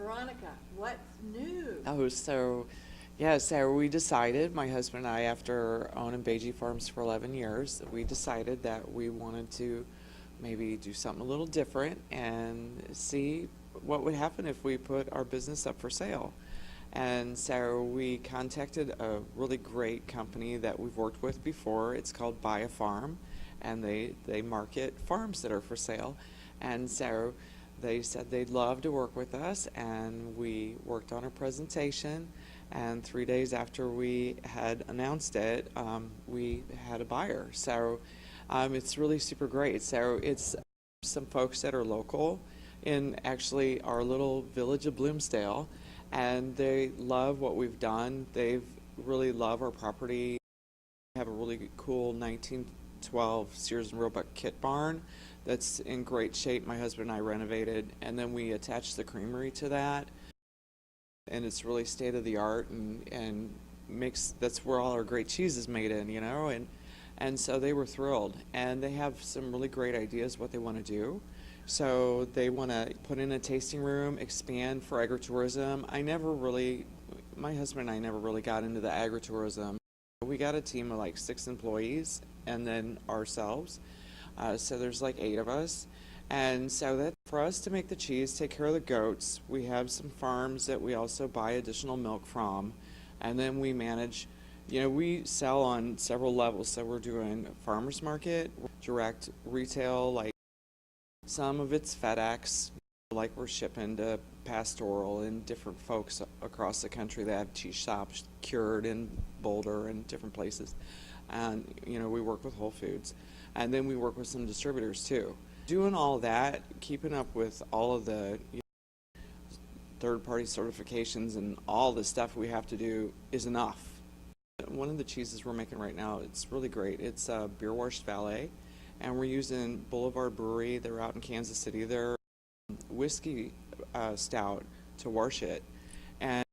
Veronica, what's new? Oh, so we decided, my husband and I, after owning Baetje Farms for 11 years, we decided that we wanted to maybe do something a little different and see what would happen if we put our business up for sale. And so we contacted a really great company that we've worked with before. It's called Baetje, and they market farms that are for sale. And so they said they'd love to work with us, and we worked on a presentation. And 3 days after we had announced it, we had a buyer. So it's really super great. So it's some folks that are local in actually our little village of Bloomsdale, and they love what we've done. They really love our property. We have a really cool 1912 Sears and Roebuck kit barn that's in great shape. My husband and I renovated, and then we attached the creamery to that, and it's really state of the art, and makes, that's where all our great cheese is made in, and so they were thrilled, and they have some really great ideas what they want to do. So they want to put in a tasting room, expand for agritourism. My husband and I never really got into the agritourism. We got a team of like 6 employees and then ourselves. So there's like 8 of us. And so that for us to make the cheese, take care of the goats, we have some farms that we also buy additional milk from. And then we manage, we sell on several levels. So we're doing farmers market, direct retail, like some of it's FedEx, like we're shipping to Pastoral and different folks across the country that have cheese shops, Cured in Boulder and different places. And, we work with Whole Foods. And then we work with some distributors too. Doing all that, keeping up with all of the third-party certifications and all the stuff we have to do is enough. One of the cheeses we're making right now, it's really great. It's beer washed valet. And we're using Boulevard Brewery. They're out in Kansas City. They're whiskey stout to wash it. And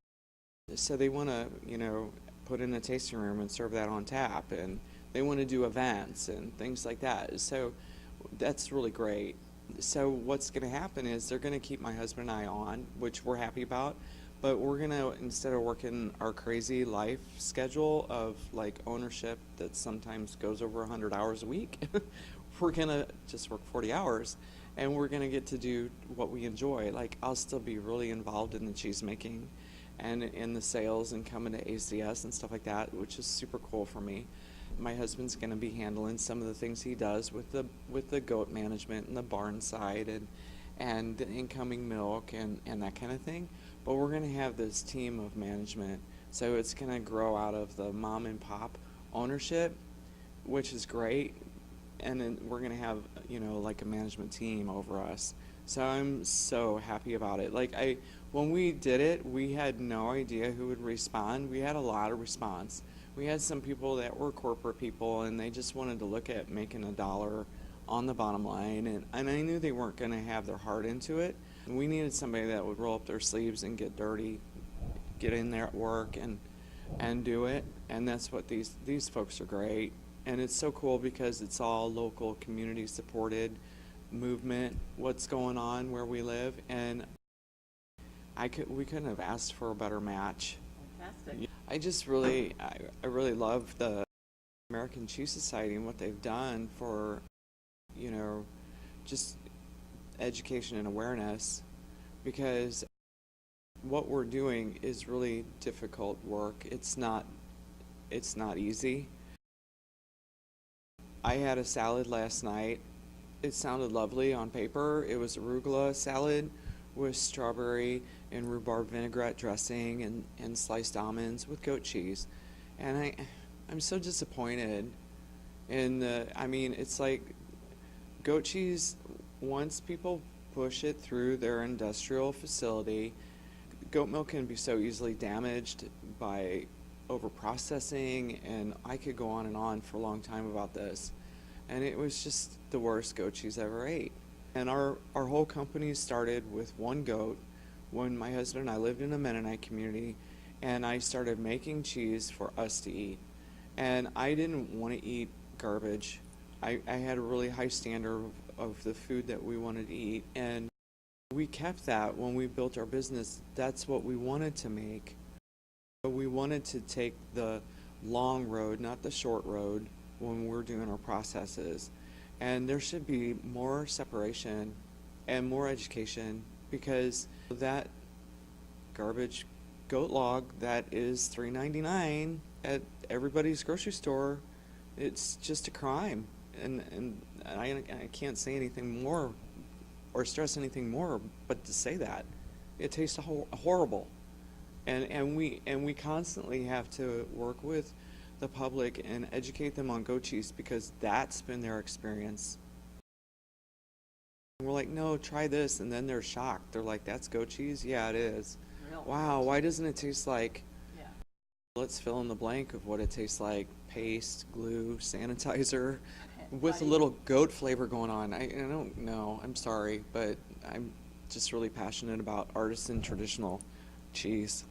so they want to, put in a tasting room and serve that on tap. And they want to do events and things like that. So that's really great. So what's going to happen is they're going to keep my husband and I on, which we're happy about. But we're going to, instead of working our crazy life schedule of like ownership that sometimes goes over 100 hours a week, we're going to just work 40 hours, and we're going to get to do what we enjoy. Like, I'll still be really involved in the cheese making and in the sales and coming to ACS and stuff like that, which is super cool for me. My husband's going to be handling some of the things he does with the goat management and the barn side and the incoming milk and that kind of thing. But we're going to have this team of management, so it's going to grow out of the mom and pop ownership, which is great. And then we're going to have, like a management team over us. So I'm so happy about it. When we did it, we had no idea who would respond. We had a lot of response. We had some people that were corporate people, and they just wanted to look at making $1 on the bottom line. And I knew they weren't going to have their heart into it. We needed somebody that would roll up their sleeves and get dirty, get in there at work and do it. And that's what these folks are great. And it's so cool because it's all local, community supported movement, what's going on where we live. And we couldn't have asked for a better match. Fantastic. I really love the American Cheese Society and what they've done for, just education and awareness, because what we're doing is really difficult work. It's not easy. I had a salad last night. It sounded lovely on paper. It was arugula salad with strawberry and rhubarb vinaigrette dressing and sliced almonds with goat cheese. And I'm so disappointed it's like goat cheese, once people push it through their industrial facility, goat milk can be so easily damaged by over-processing, and I could go on and on for a long time about this. And it was just the worst goat cheese I ever ate. And our whole company started with one goat when my husband and I lived in a Mennonite community, and I started making cheese for us to eat. And I didn't want to eat garbage. I had a really high standard of the food that we wanted to eat, and We kept that when we built our business. That's what we wanted to make. But we wanted to take the long road, not the short road, when we're doing our processes. And there should be more separation and more education, because that garbage goat log that is $3.99 at everybody's grocery store, it's just a crime. And I can't say anything more or stress anything more but to say that. It tastes horrible. And we constantly have to work with the public and educate them on goat cheese, because that's been their experience. And we're like, no, try this, and then they're shocked. They're like, that's goat cheese? Yeah, it is. Real Wow, why doesn't it taste like? Yeah. Let's fill in the blank of what it tastes like: paste, glue, sanitizer, And with a buddy- little goat flavor going on. I don't know. I'm sorry, but I'm just really passionate about artisan traditional cheese.